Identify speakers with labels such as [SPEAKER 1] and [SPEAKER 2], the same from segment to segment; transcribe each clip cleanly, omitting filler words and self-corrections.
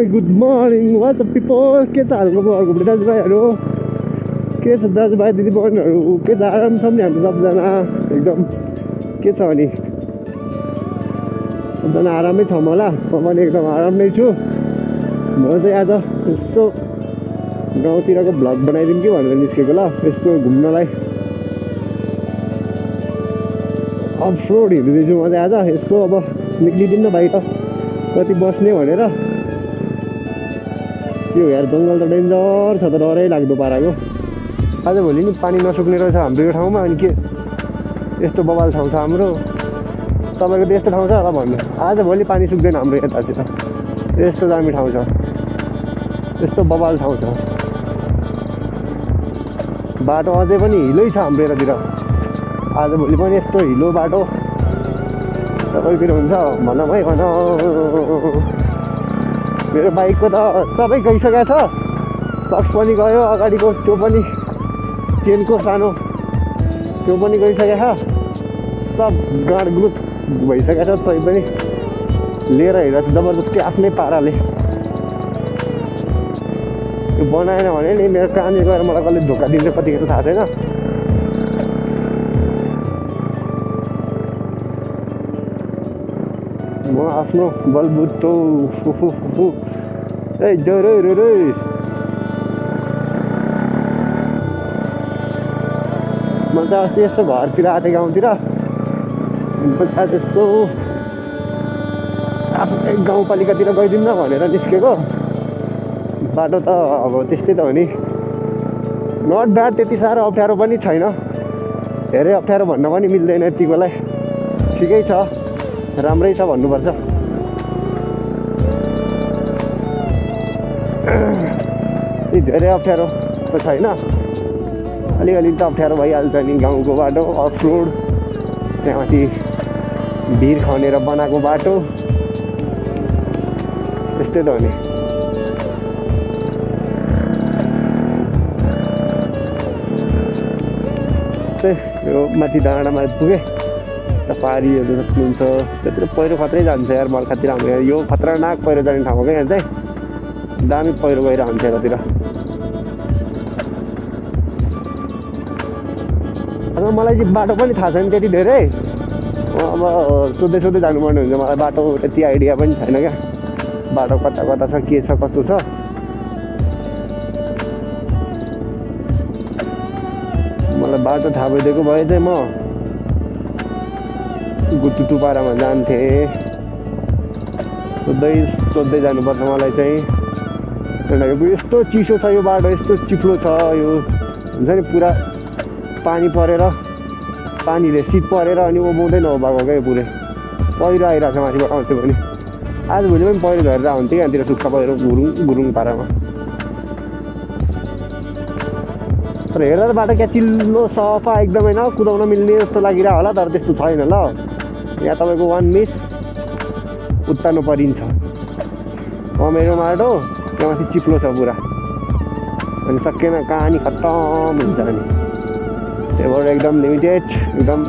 [SPEAKER 1] Good morning what's up people. के छ हालको घरको दाजुभाइहरू, के छ दाजुभाइ दिदीबहिनीहरू, के छ आराम छ नि हाम्रो सबजना एकदम। के छ भने सबजना आरामै छौँ होला, म पनि एकदम आराम नै छु। म चाहिँ आज यसो गाउँतिरको भ्लग बनाइदिउँ कि भनेर निस्केको ल, यसो घुम्नलाई। अफ रोड हिँड्दैछु म चाहिँ आज, यसो अब निक्लिदिउँ न बाहिर कति बस्ने भनेर। यो यार जङ्गल त डेन्जर छ त, डरै लाग्दो पाराको। आजभोलि नि पानी नसुक्ने रहेछ हाम्रो यो ठाउँमा। अनि के यस्तो बवाल ठाउँ छ हाम्रो, तपाईँको त यस्तो ठाउँ छ होला भन्नु। आजभोलि पानी सुक्दैन हाम्रो यतातिर, यस्तो दामी ठाउँ छ, यस्तो बवाल ठाउँ छ। बाटो अझै पनि हिलै छ हाम्रो यतातिर, आजभोलि पनि यस्तो हिलो बाटो तपाईँतिर हुन्छ भनौँ है भनौँ। मेरो बाइकको त सबै गइसकेको छ, सक्स पनि गयो, अगाडिको त्यो पनि चेनको सानो त्यो पनि गइसकेको छ, सब गाडगुड भइसकेको छ। तै पनि लिएर हिँडेको छु जबरजस्ती आफ्नै पाराले। त्यो बनाएन भने नि मेरो कहाँनिर गएर मलाई कसले धोका दिन्छ कतिखेर थाहा छैन। म आफ्नो बलबुतो ए डरै रे म त अस्ति यस्तो घरतिर आएको थिएँ गाउँतिर, त्यस्तो आफ्नै गाउँपालिकातिर गइदिउँ न भनेर निस्केको। बाटो त अब त्यस्तै त हो नि, नट ब्याड, त्यति साह्रो अप्ठ्यारो पनि छैन, धेरै अप्ठ्यारो भन्न पनि मिल्दैन यतिकोलाई, ठिकै छ, राम्रै छ भन्नुपर्छ। धेरै अप्ठ्यारो त छैन, अलिअलि त अप्ठ्यारो भइहाल्छ नि। गाउँको बाटो अफ रोड, त्यहाँमाथि भिर खनेर बनाएको बाटो, त्यस्तै त हो नि। यो माथि डाँडामा पुगेँ, पारीहरू हुन्छ त्यतिर पहिरो खत्रै जान्छ यार, बर्खातिर हाम्रो यो खतरनाक पहिरो जाने ठाउँ हो क्या। यहाँ चाहिँ दामी पहिरो गइरहन्छ यतातिर। अब मलाई चाहिँ बाटो पनि थाहा छैन त्यति धेरै, अब सोध्दै सोध्दै जानुपर्ने हुन्छ। मलाई बाटो त्यति आइडिया पनि छैन क्या, बाटो कता कता छ, के छ, कस्तो छ। मलाई बाटो थाहा भइदिएको भए चाहिँ म गुटुटु पारामा जान्थेँ, सोध्दै सोध्दै जानुपर्छ मलाई चाहिँ। यस्तो चिसो छ यो बाटो, यस्तो चिप्लो छ यो, हुन्छ नि पुरा पानी परेर, पानीले शीत परेर अनि ओबाउँदै नओबाएको क्या यो पुरै। पहिरो आइरहेको छ माथिबाट आउँथ्यो भने, आजभोलि पनि पहिरो झरेर आउँथ्यो यहाँतिर, सुक्खा पहिरो गुरुङ पारामा। तर हेर्दा त बाटो क्या चिल्लो सफा एकदमै, न कुदाउन मिल्ने जस्तो लागिरह होला, तर त्यस्तो छैन ल। यहाँ तपाईँको 1 मिस उत्तानो परिन्छ, कमेरो बाटो, त्यहाँमाथि चिप्लो छ पुरा, अनि सकेन कहानी खत्तम हुन्छ। अनि त्यहाँबाट एकदम लिमिटेड, एकदम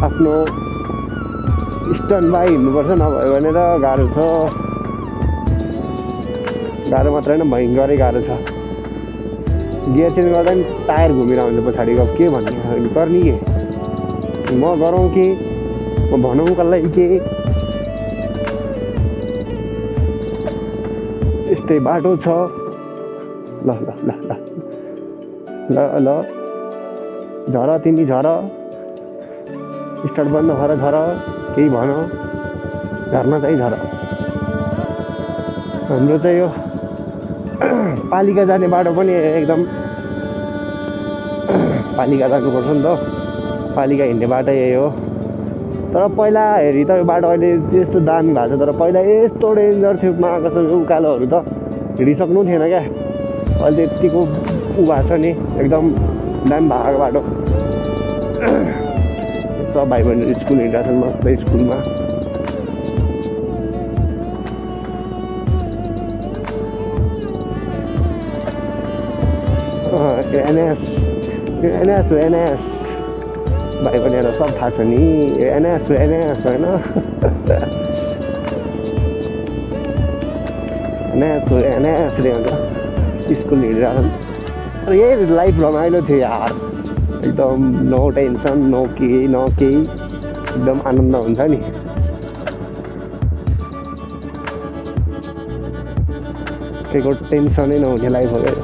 [SPEAKER 1] आफ्नो स्ट्यान्ड बाई हिँड्नुपर्छ, नभयो भने त गाह्रो छ। गाह्रो मात्रै होइन, भयङ्करै गाह्रो छ। गियर चेन्ज गर्दा पनि टायर घुमेर हुन्छ पछाडिको, अब के भन्ने गर्ने के, म गरौँ कि म भनौँ कसलाई के। यस्तै बाटो छ। ल ल ल ल ल ल झर, तिमी झर, स्टार्ट बन्द भएर झर, केही भन, झर्न चाहिँ झर। हाम्रो चाहिँ यो पालिका जाने बाटो पनि एकदम पालिका जानुपर्छ नि त, पालिका हिँड्ने बाटो यही हो। तर पहिला हेरी त यो बाटो अहिले यस्तो दामी भएको छ, तर पहिला यस्तो डेन्जर थियो महाकसम। उकालोहरू त हिँडिसक्नु थिएन क्या, अहिले यतिको उ भएको छ नि, एकदम दामी भएको बाटो। सब भाइ बहिनीहरू स्कुल हिँडिरहेको छन् मस्त स्कुलमा। एनएस भाइ बहिनीहरू सब थाहा छ नि, एनएस होइन। हुन्छ स्कुल हिँडिरहेको तर यही लाइफ रमाइलो थियो यार एकदम नो टेन्सन नो केही एकदम आनन्द हुन्छ नि केहीको टेन्सनै नहुने लाइफ हो क्या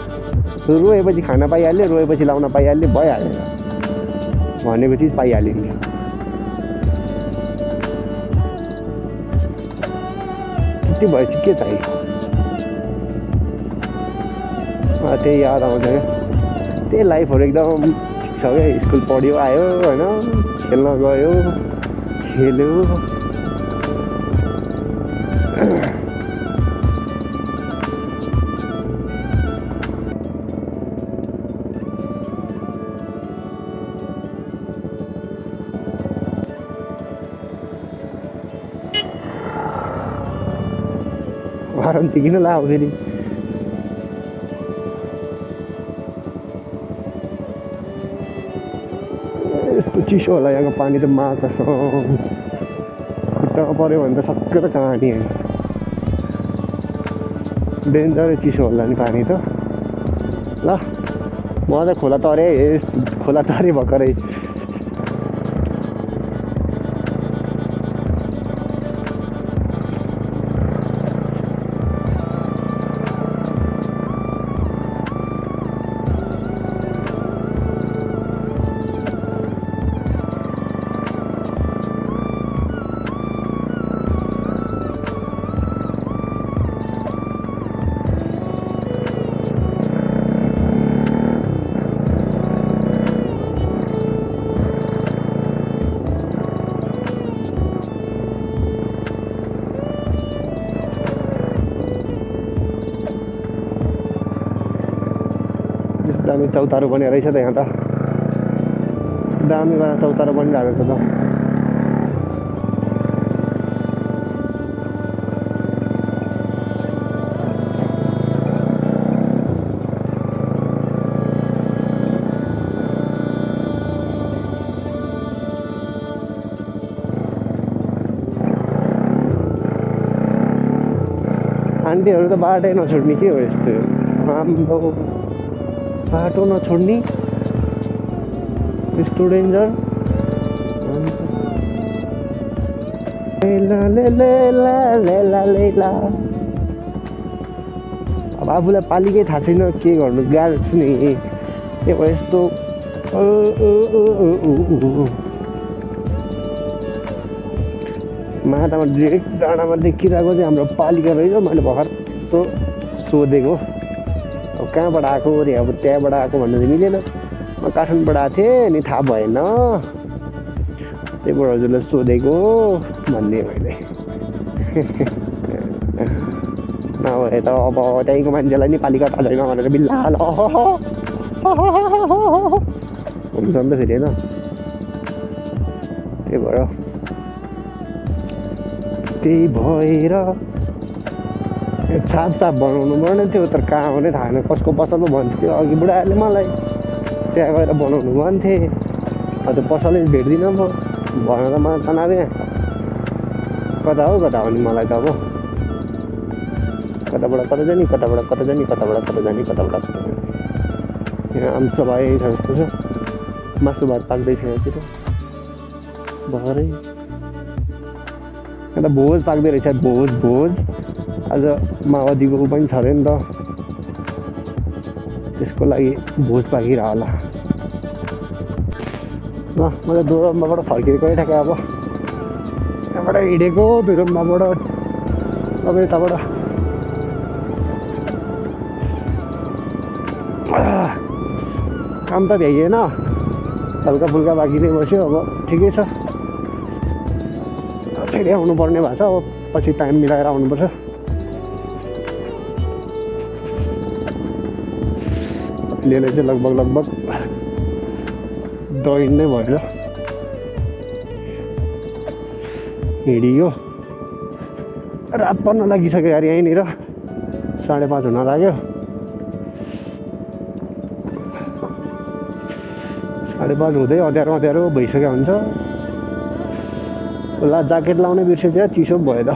[SPEAKER 1] रोएपछि खाना पाइहाल्यो रोएपछि लाउन पाइहाल्यो भइहाल्यो भनेको चिज पाइहाल्यो नि त्यति भएपछि के चाहियो त्यही याद आउँछ क्या त्यही लाइफहरू एकदम ठिक छ क्या स्कुल पढ्यो आयो होइन खेल्न गयो खेल्यो वारन्टी किन लाऊ फेरि यस्तो चिसो होला यहाँको पानी त कसम खुट्टामा पऱ्यो भने त सक्कै त कहानी होइन डेन्जरै चिसो होला नि पानी त ल म त खोला तरेँ भर्खरै दामी चौतारो बनेर रहेछ त यहाँ त दामी गरेर चौतारो बनिरहेको छ त आन्टीहरू त बाटै नछोड्ने के हो यस्तो हाम्रो बाटो नछोड्ने यस्तो डेन्जर अब आफूलाई पालिकै थाहा छैन के गर्नु गाह्रो छु नि त्यही भएर यस्तो माटामा डिरेक्ट डाँडामा देखिरहेको चाहिँ हाम्रो पालिका रहेछ मैले भर्खर यस्तो सोधेको अब कहाँबाट आएको अरे अब त्यहाँबाट आएको भन्नु चाहिँ मिलेन म काठमाडौँबाट आएको थिएँ अनि थाहा भएन त्यही भएर हजुरलाई सोधेको भन्ने मैले नभए त अब त्यहीँको मान्छेलाई नि पालिका थाहा छैन भनेर बिल्ला हुन्छ नि त फेरि होइन त्यही भएर छाप बनाउनु पर्ने थियो तर कहाँ हुने थाहा छैन कसको पसलमा भन्थ्यो अघि बुढाहरूले मलाई त्यहाँ गएर बनाउनु भन्थे अझ पसलै भेट्दिनँ म भन त मलाई तनावे कता हो मलाई त अब कताबाट कता जाने यहाँ आमसो भाइ छ जस्तो छ मासु भात पाक्दैछ यहाँतिर भरै अन्त भोज पाक्दै रहेछ भोज आज माओवादीको पनि छ अरे नि त त्यसको लागि भोज पाकिरह होला ल मैले दोरम्बाबाट फर्किएको ठ्याक्कै अब यहाँबाट हिँडेको दोरम्बाबाट अब यताबाट काम त भ्याइएन हल्का फुल्का बाँकी नै बस्यो अब ठिकै छ फेरि आउनु पर्ने भएको छ अब पछि टाइम मिलाएर आउनुपर्छ लिएर चाहिँ लगभग 10 दिन नै भयो हिँडियो रात पर्न लागिसक्यो यार यहीँनिर 5:30 हुन लाग्यो 5:30 हुँदै अँध्यारो भइसक्यो हुन्छ ला ज्याकेट लाउनै बिर्सेछ चिसो भयो त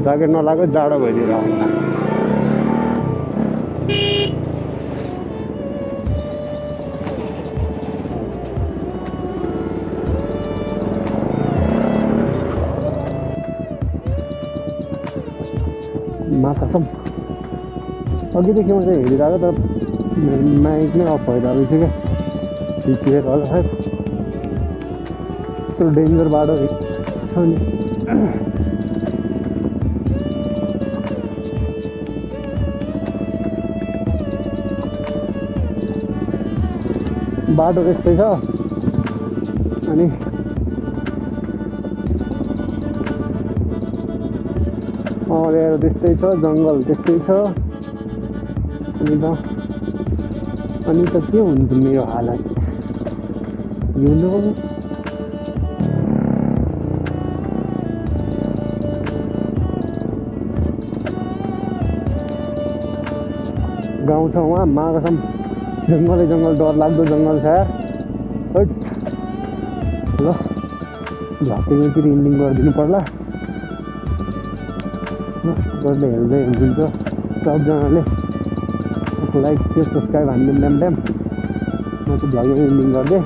[SPEAKER 1] ज्याकेट नलागो जाडो भइदिएर होला कसम अघिदेखि म चाहिँ हेरिरहेको त माइक नै अफ भइरहेको थियो क्या ठिक होला सायद यस्तो डेन्जर बाटो छ नि बाटो त्यस्तै छ अनि अँध्यारो त्यस्तै छ जङ्गल त्यस्तै छ अनि त के हुन्छ मेरो हालत यु नो गाउँ छ उहाँ माकसम जङ्गलै जङ्गल डरलाग्दो जङ्गल छ हट ल झट्टैतिर इन्डिङ गरिदिनु पर्ला गर्दै हेर्दै हुन्छ सबजनाले लाइक शेयर सब्सक्राइब हान्दिउँ ड्याम ड्याम म चाहिँ भ्लग इन्डिङ गर्दै